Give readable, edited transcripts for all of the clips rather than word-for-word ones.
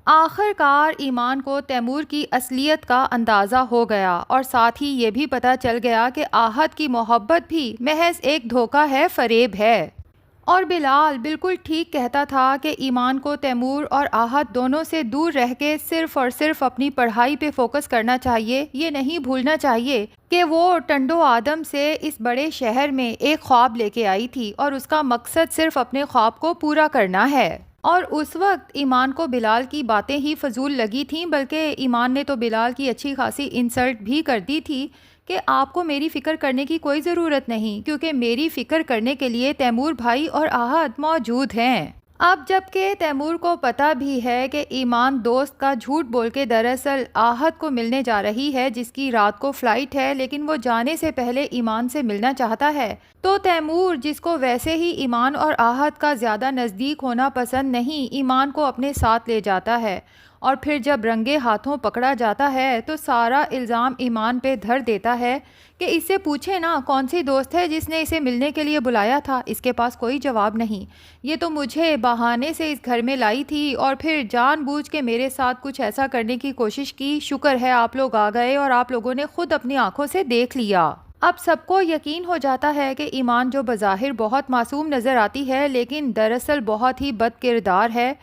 آخر کار ایمان کو تیمور کی اصلیت کا اندازہ ہو گیا اور ساتھ ہی یہ بھی پتہ چل گیا کہ آہت کی محبت بھی محض ایک دھوکہ ہے، فریب ہے۔ اور بلال بالکل ٹھیک کہتا تھا کہ ایمان کو تیمور اور آہت دونوں سے دور رہ کے صرف اور صرف اپنی پڑھائی پہ فوکس کرنا چاہیے۔ یہ نہیں بھولنا چاہیے کہ وہ ٹنڈو آدم سے اس بڑے شہر میں ایک خواب لے کے آئی تھی اور اس کا مقصد صرف اپنے خواب کو پورا کرنا ہے۔ اور اس وقت ایمان کو بلال کی باتیں ہی فضول لگی تھیں، بلکہ ایمان نے تو بلال کی اچھی خاصی انسلٹ بھی کر دی تھی کہ آپ کو میری فکر کرنے کی کوئی ضرورت نہیں، کیونکہ میری فکر کرنے کے لیے تیمور بھائی اور آہت موجود ہیں۔ اب جب کہ تیمور کو پتہ بھی ہے کہ ایمان دوست کا جھوٹ بول کے دراصل آہت کو ملنے جا رہی ہے جس کی رات کو فلائٹ ہے، لیکن وہ جانے سے پہلے ایمان سے ملنا چاہتا ہے، تو تیمور جس کو ویسے ہی ایمان اور آہت کا زیادہ نزدیک ہونا پسند نہیں، ایمان کو اپنے ساتھ لے جاتا ہے اور پھر جب رنگے ہاتھوں پکڑا جاتا ہے تو سارا الزام ایمان پہ دھر دیتا ہے کہ اس سے پوچھے نا کون سی دوست ہے جس نے اسے ملنے کے لیے بلایا تھا۔ اس کے پاس کوئی جواب نہیں، یہ تو مجھے بہانے سے اس گھر میں لائی تھی اور پھر جان بوجھ کے میرے ساتھ کچھ ایسا کرنے کی کوشش کی۔ شکر ہے آپ لوگ آ گئے اور آپ لوگوں نے خود اپنی آنکھوں سے دیکھ لیا۔ اب سب کو یقین ہو جاتا ہے کہ ایمان جو بظاہر بہت معصوم نظر آتی ہے لیکن دراصل بہت ہی بد کردار ہے،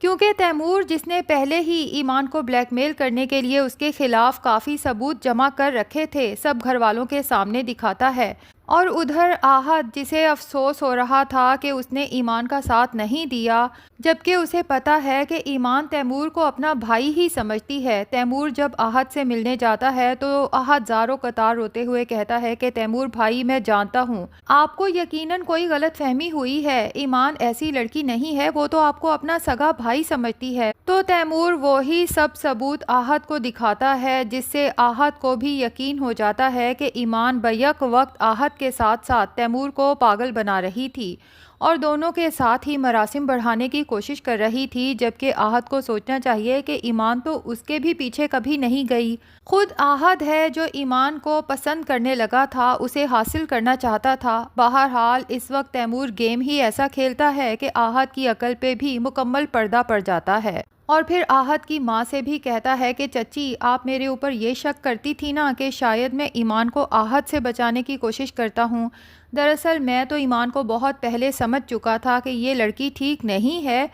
کیونکہ تیمور جس نے پہلے ہی ایمان کو بلیک میل کرنے کے لیے اس کے خلاف کافی ثبوت جمع کر رکھے تھے، سب گھر والوں کے سامنے دکھاتا ہے، اور ادھر آہت جسے افسوس ہو رہا تھا کہ اس نے ایمان کا ساتھ نہیں دیا، جبکہ اسے پتا ہے کہ ایمان تیمور کو اپنا بھائی ہی سمجھتی ہے۔ تیمور جب آہت سے ملنے جاتا ہے تو آہت زار و قطار روتے ہوئے کہتا ہے کہ تیمور بھائی میں جانتا ہوں آپ کو یقیناً کوئی غلط فہمی ہوئی ہے، ایمان ایسی لڑکی نہیں ہے، وہ تو آپ کو اپنا سگا بھائی سمجھتی ہے۔ تو تیمور وہی سب ثبوت آہت کو دکھاتا ہے جس سے آہت کو بھی یقین ہو جاتا ہے کہ ایمان بیک وقت آہت کے ساتھ ساتھ تیمور کو پاگل بنا رہی تھی اور دونوں کے ساتھ ہی مراسم بڑھانے کی کوشش کر رہی تھی، جبکہ آہت کو سوچنا چاہیے کہ ایمان تو اس کے بھی پیچھے کبھی نہیں گئی، خود آہت ہے جو ایمان کو پسند کرنے لگا تھا، اسے حاصل کرنا چاہتا تھا۔ بہرحال اس وقت تیمور گیم ہی ایسا کھیلتا ہے کہ آہت کی عقل پہ بھی مکمل پردہ پڑ جاتا ہے، اور پھر آہت کی ماں سے بھی کہتا ہے کہ چچی آپ میرے اوپر یہ شک کرتی تھی نا کہ شاید میں ایمان کو آہت سے بچانے کی کوشش کرتا ہوں، دراصل میں تو ایمان کو بہت پہلے سمجھ چکا تھا کہ یہ لڑکی ٹھیک نہیں ہے،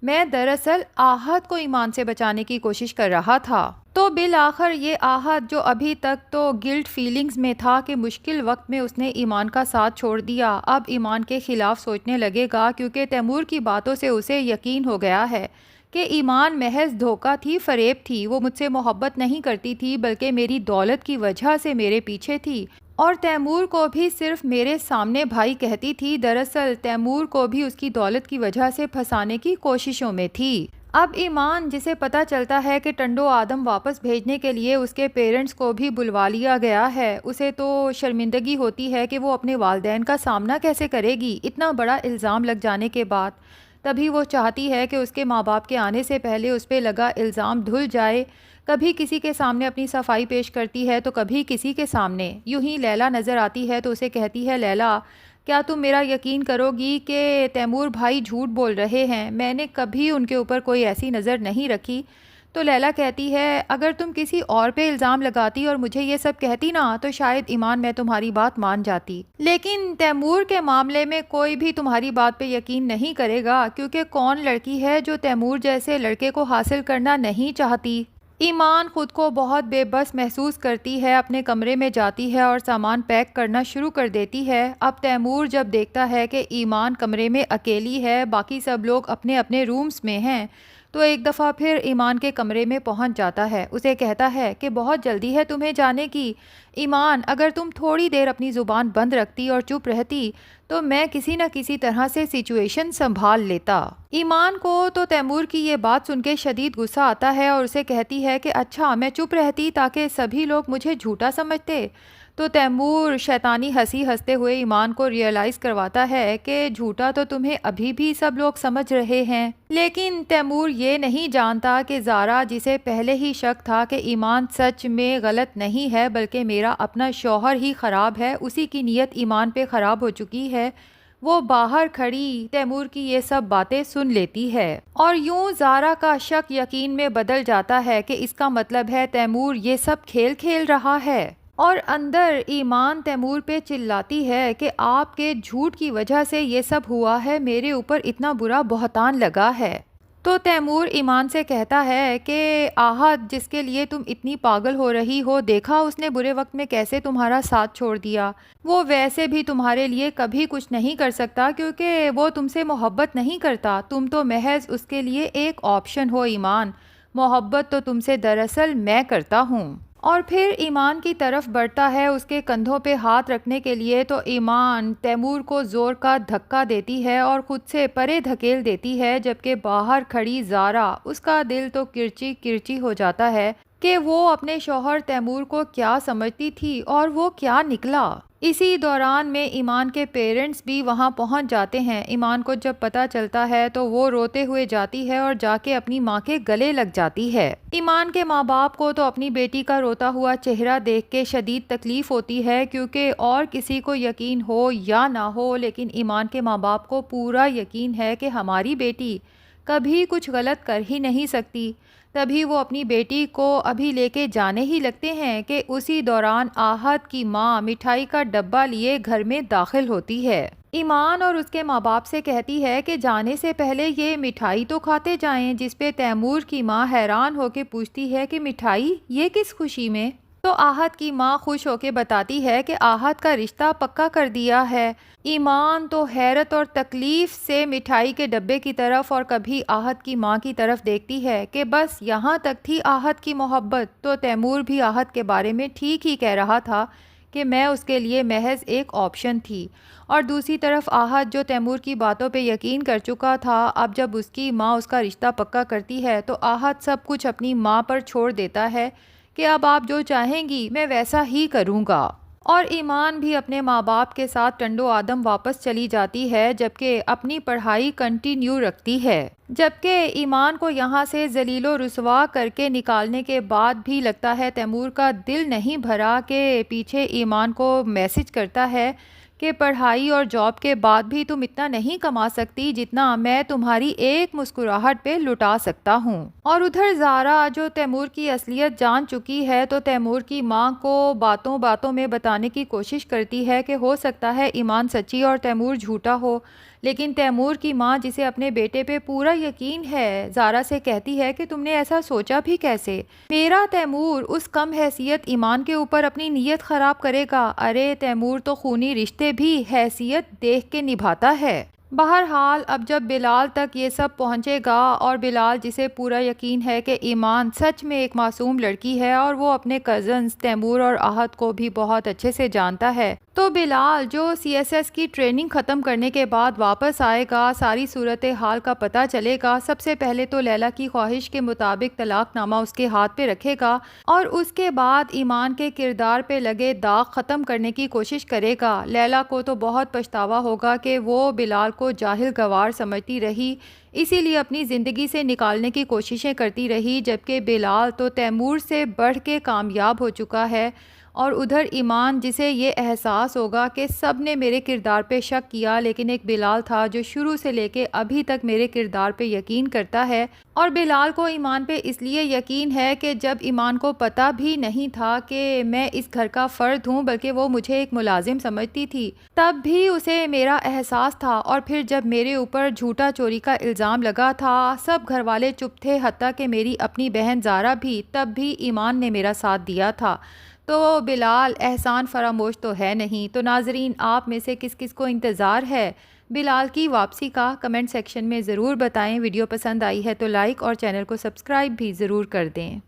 میں دراصل آہت کو ایمان سے بچانے کی کوشش کر رہا تھا۔ تو بالآخر یہ آہت جو ابھی تک تو گلٹ فیلنگز میں تھا کہ مشکل وقت میں اس نے ایمان کا ساتھ چھوڑ دیا، اب ایمان کے خلاف سوچنے لگے گا، کیونکہ تیمور کی باتوں سے اسے یقین ہو گیا ہے کہ ایمان محض دھوکہ تھی، فریب تھی، وہ مجھ سے محبت نہیں کرتی تھی بلکہ میری دولت کی وجہ سے میرے پیچھے تھی، اور تیمور کو بھی صرف میرے سامنے بھائی کہتی تھی، دراصل تیمور کو بھی اس کی دولت کی وجہ سے پھنسانے کی کوششوں میں تھی۔ اب ایمان جسے پتہ چلتا ہے کہ ٹنڈو آدم واپس بھیجنے کے لیے اس کے پیرنٹس کو بھی بلوا لیا گیا ہے، اسے تو شرمندگی ہوتی ہے کہ وہ اپنے والدین کا سامنا کیسے کرے گی اتنا بڑا الزام لگ جانے کے بعد۔ تبھی وہ چاہتی ہے کہ اس کے ماں باپ کے آنے سے پہلے اس پہ لگا الزام دھل جائے، کبھی کسی کے سامنے اپنی صفائی پیش کرتی ہے تو کبھی کسی کے سامنے۔ یوں ہی لیلا نظر آتی ہے تو اسے کہتی ہے لیلا کیا تم میرا یقین کرو گی کہ تیمور بھائی جھوٹ بول رہے ہیں، میں نے کبھی ان کے اوپر کوئی ایسی نظر نہیں رکھی۔ تو لیلا کہتی ہے اگر تم کسی اور پہ الزام لگاتی اور مجھے یہ سب کہتی نا تو شاید ایمان میں تمہاری بات مان جاتی، لیکن تیمور کے معاملے میں کوئی بھی تمہاری بات پہ یقین نہیں کرے گا، کیونکہ کون لڑکی ہے جو تیمور جیسے لڑکے کو حاصل کرنا نہیں چاہتی۔ ایمان خود کو بہت بے بس محسوس کرتی ہے، اپنے کمرے میں جاتی ہے اور سامان پیک کرنا شروع کر دیتی ہے۔ اب تیمور جب دیکھتا ہے کہ ایمان کمرے میں اکیلی ہے، باقی سب لوگ اپنے اپنے رومز میں ہیں، تو ایک دفعہ پھر ایمان کے کمرے میں پہنچ جاتا ہے، اسے کہتا ہے کہ بہت جلدی ہے تمہیں جانے کی ایمان، اگر تم تھوڑی دیر اپنی زبان بند رکھتی اور چپ رہتی تو میں کسی نہ کسی طرح سے سچویشن سنبھال لیتا۔ ایمان کو تو تیمور کی یہ بات سن کے شدید غصہ آتا ہے اور اسے کہتی ہے کہ اچھا میں چپ رہتی تاکہ سبھی لوگ مجھے جھوٹا سمجھتے۔ تو تیمور شیطانی ہنسی ہنستے ہوئے ایمان کو ریئلائز کرواتا ہے کہ جھوٹا تو تمہیں ابھی بھی سب لوگ سمجھ رہے ہیں، لیکن تیمور یہ نہیں جانتا کہ زارا جسے پہلے ہی شک تھا کہ ایمان سچ میں غلط نہیں ہے بلکہ میرا اپنا شوہر ہی خراب ہے، اسی کی نیت ایمان پہ خراب ہو چکی ہے، وہ باہر کھڑی تیمور کی یہ سب باتیں سن لیتی ہے اور یوں زارا کا شک یقین میں بدل جاتا ہے کہ اس کا مطلب ہے تیمور یہ سب کھیل کھیل رہا ہے، اور اندر ایمان تیمور پہ چلاتی ہے کہ آپ کے جھوٹ کی وجہ سے یہ سب ہوا ہے، میرے اوپر اتنا برا بہتان لگا ہے۔ تو تیمور ایمان سے کہتا ہے کہ آہت جس کے لیے تم اتنی پاگل ہو رہی ہو، دیکھا اس نے برے وقت میں کیسے تمہارا ساتھ چھوڑ دیا، وہ ویسے بھی تمہارے لیے کبھی کچھ نہیں کر سکتا کیونکہ وہ تم سے محبت نہیں کرتا، تم تو محض اس کے لیے ایک آپشن ہو ایمان، محبت تو تم سے دراصل میں کرتا ہوں۔ اور پھر ایمان کی طرف بڑھتا ہے اس کے کندھوں پہ ہاتھ رکھنے کے لیے، تو ایمان تیمور کو زور کا دھکا دیتی ہے اور خود سے پرے دھکیل دیتی ہے، جبکہ باہر کھڑی زارا اس کا دل تو کرچی کرچی ہو جاتا ہے کہ وہ اپنے شوہر تیمور کو کیا سمجھتی تھی اور وہ کیا نکلا۔ اسی دوران میں ایمان کے پیرنٹس بھی وہاں پہنچ جاتے ہیں۔ ایمان کو جب پتہ چلتا ہے تو وہ روتے ہوئے جاتی ہے اور جا کے اپنی ماں کے گلے لگ جاتی ہے۔ ایمان کے ماں باپ کو تو اپنی بیٹی کا روتا ہوا چہرہ دیکھ کے شدید تکلیف ہوتی ہے، کیونکہ اور کسی کو یقین ہو یا نہ ہو لیکن ایمان کے ماں باپ کو پورا یقین ہے کہ ہماری بیٹی کبھی کچھ غلط کر ہی نہیں سکتی۔ تبھی وہ اپنی بیٹی کو ابھی لے کے جانے ہی لگتے ہیں کہ اسی دوران آہت کی ماں مٹھائی کا ڈبہ لیے گھر میں داخل ہوتی ہے۔ ایمان اور اس کے ماں باپ سے کہتی ہے کہ جانے سے پہلے یہ مٹھائی تو کھاتے جائیں، جس پہ تیمور کی ماں حیران ہو کے پوچھتی ہے کہ مٹھائی یہ کس خوشی میں؟ تو آہت کی ماں خوش ہو کے بتاتی ہے کہ آہت کا رشتہ پکا کر دیا ہے۔ ایمان تو حیرت اور تکلیف سے مٹھائی کے ڈبے کی طرف اور کبھی آہت کی ماں کی طرف دیکھتی ہے کہ بس یہاں تک تھی آہت کی محبت، تو تیمور بھی آہت کے بارے میں ٹھیک ہی کہہ رہا تھا کہ میں اس کے لیے محض ایک آپشن تھی۔ اور دوسری طرف آہت جو تیمور کی باتوں پہ یقین کر چکا تھا، اب جب اس کی ماں اس کا رشتہ پکا کرتی ہے تو آہت سب کچھ اپنی ماں پر چھوڑ دیتا ہے کہ اب آپ جو چاہیں گی میں ویسا ہی کروں گا۔ اور ایمان بھی اپنے ماں باپ کے ساتھ ٹنڈو آدم واپس چلی جاتی ہے، جبکہ اپنی پڑھائی کنٹینیو رکھتی ہے۔ جبکہ ایمان کو یہاں سے ذلیل و رسوا کر کے نکالنے کے بعد بھی لگتا ہے تیمور کا دل نہیں بھرا کہ پیچھے ایمان کو میسج کرتا ہے کہ پڑھائی اور جاب کے بعد بھی تم اتنا نہیں کما سکتی جتنا میں تمہاری ایک مسکراہٹ پہ لٹا سکتا ہوں۔ اور ادھر زارا جو تیمور کی اصلیت جان چکی ہے تو تیمور کی ماں کو باتوں باتوں میں بتانے کی کوشش کرتی ہے کہ ہو سکتا ہے ایمان سچی اور تیمور جھوٹا ہو، لیکن تیمور کی ماں جسے اپنے بیٹے پہ پورا یقین ہے زارا سے کہتی ہے کہ تم نے ایسا سوچا بھی کیسے؟ میرا تیمور اس کم حیثیت ایمان کے اوپر اپنی نیت خراب کرے گا؟ ارے تیمور تو خونی رشتے بھی حیثیت دیکھ کے نبھاتا ہے۔ بہرحال اب جب بلال تک یہ سب پہنچے گا اور بلال جسے پورا یقین ہے کہ ایمان سچ میں ایک معصوم لڑکی ہے اور وہ اپنے کزنز تیمور اور آہت کو بھی بہت اچھے سے جانتا ہے، تو بلال جو CSS کی ٹریننگ ختم کرنے کے بعد واپس آئے گا، ساری صورتحال کا پتہ چلے گا، سب سے پہلے تو لیلا کی خواہش کے مطابق طلاق نامہ اس کے ہاتھ پہ رکھے گا اور اس کے بعد ایمان کے کردار پہ لگے داغ ختم کرنے کی کوشش کرے گا۔ لیلا کو تو بہت پچھتاوا ہوگا کہ وہ بلال کو جاہل گوار سمجھتی رہی، اسی لیے اپنی زندگی سے نکالنے کی کوششیں کرتی رہی، جبکہ بلال تو تیمور سے بڑھ کے کامیاب ہو چکا ہے۔ اور ادھر ایمان جسے یہ احساس ہوگا کہ سب نے میرے کردار پہ شک کیا لیکن ایک بلال تھا جو شروع سے لے کے ابھی تک میرے کردار پہ یقین کرتا ہے، اور بلال کو ایمان پہ اس لیے یقین ہے کہ جب ایمان کو پتہ بھی نہیں تھا کہ میں اس گھر کا فرد ہوں بلکہ وہ مجھے ایک ملازم سمجھتی تھی، تب بھی اسے میرا احساس تھا، اور پھر جب میرے اوپر جھوٹا چوری کا الزام لگا تھا سب گھر والے چپ تھے، حتیٰ کہ میری اپنی بہن زارا بھی، تب بھی ایمان نے میرا ساتھ دیا تھا۔ تو بلال احسان فراموش تو ہے نہیں۔ تو ناظرین، آپ میں سے کس کس کو انتظار ہے بلال کی واپسی کا؟ کمنٹ سیکشن میں ضرور بتائیں۔ ویڈیو پسند آئی ہے تو لائک اور چینل کو سبسکرائب بھی ضرور کر دیں۔